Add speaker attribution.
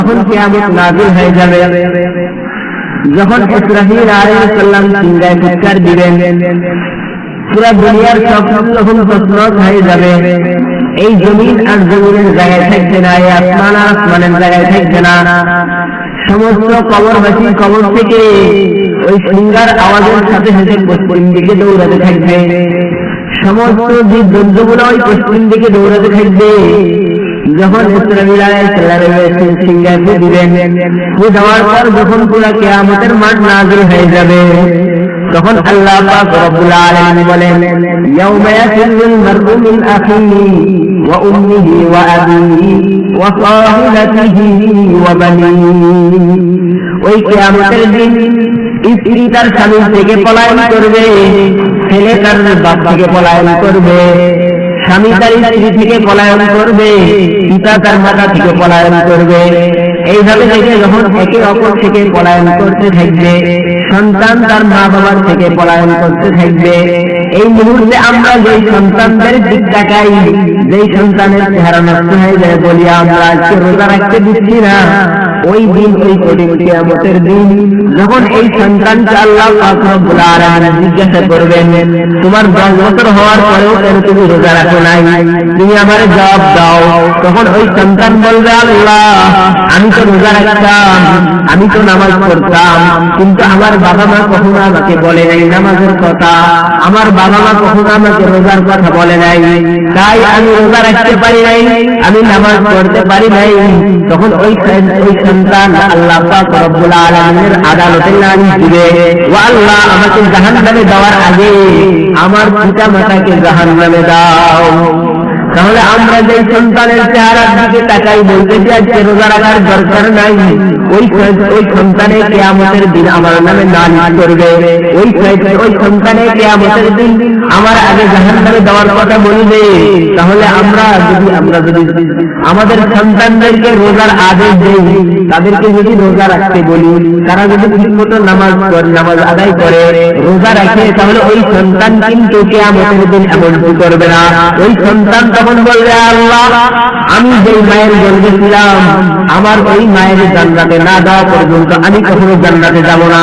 Speaker 1: যখন কিয়ামত নাযিল হয়ে যাবে, যখন ইসরাফিল আলাইহিস সালাম সিংহায় ফুৎকার দিবেন, পুরা দুনিয়ার সব যখন প্রশ্ন হয়ে যাবে, এই জমিন আর জমিনের জায়গায় থাকবে না, এই আসমান আর আসমানের জায়গায় থাকবে না, সমস্ত কবরবাসী কবর থেকে ওই সিংহার আওয়াজের সাথে সাথে পশ্চিম দিকে দৌড়াতে থাকবে, সমস্ত জীব জন্তুগুলো ওই পশ্চিম দিকে দৌড়াতে থাকবে। যখন ইসরাফিল আলাইহিস সালাম সিংহায় ফু দিবেন, ফু দেওয়ার পর যখন পুরা কিয়ামতের মাঠ নাযিল হয়ে যাবে, তখন আল্লাহ পাক রব্বুল আলামিন বলেন, ইয়াউমা ইয়াফিরুল মার'উ মিন আখিহি ওয়া উম্মিহি ওয়া আবিহি ওয়া সাহিবাতিহি ওয়া বানিহি। ওই কিয়ামতের দিন স্ত্রী তার স্বামী থেকে পলায়ন করবে, ছেলে তার বাপ থেকে পলায়ন করবে, স্বামী তার স্ত্রী থেকে পলায়ন করবে, পিতা তার মাতা থেকে পলায়ন করবে। এইভাবে থেকে যখন একে অপর থেকে পলায়ন করতে থাকবে, সন্তান তার মা বাবার থেকে পলায়ন করতে থাকবে, এই মুহূর্তে আমরা যেই সন্তানদের দিক তাকাই, যেই সন্তানের চেহারা নষ্ট হয়ে যায় বলি আমরা আজকে রোজা রাখতে দিচ্ছি না, ওই দিন ওই কঠিন কিয়ামতের দিন যখন এই সন্তানকে আল্লাহ পাক রব্বুল আলামিন জিজ্ঞাসা করবেন, তোমার 10 বছর হওয়ার পরেও কেন তুমি রোজা রাখো নাই, তুমি আমারে জবাব দাও। তখন ওই সন্তান বলবে, আল্লাহ আমি তো রোজা রাখতাম, আমি তো নামাজ পড়তাম, কিন্তু আমার বাবা মা কখনো আমাকে বলে নাই নামাজের কথা, আমার বাবা মা কখনো আমাকে রোজার কথা বলে নাই, তাই আমি রোজা রাখতে পারি নাই, আমি নামাজ পড়তে পারি নাই। তখন ওই সন্তান আল্লাহ পাক রব্বুল আলামিনের আদালতে নালিশ দিবে, ও আল্লাহ আমাকে জাহান্নামে দেওয়ার আগে আমার পিতা মাতাকে জাহান্নামে দাও। তাহলে আমরা যে সন্তানের চেহারার দিকে তাকাই বলতেছি আজকে রোজা রাখার দরকার নাই, ওই সন্তানে কিয়ামতের দিন আমার নামে নালিশ করবে, ওই সন্তানে কিয়ামতের দিন আমার আগে জাহান্নামে দেওয়ার কথা বলবে। তাহলে আমরা যদি আমাদের সন্তানদেরকে রোজার আদেশ দেই, তাদেরকে যদি রোজা রাখতে বলি, তারা যদি ঠিকমতো নামাজ আদায় করে রোজা রাখে, তাহলে ওই সন্তান কিন্তু কিয়ামতের দিন এমনটি করবে না। ওই সন্তান তখন বলবে, আল্লাহ আমি যেই মায়ের গর্ভে ছিলাম, আমার ওই মায়ের জান্নাতে না দেওয়া পর্যন্ত আমি কখনো জান্নাতে যাব না।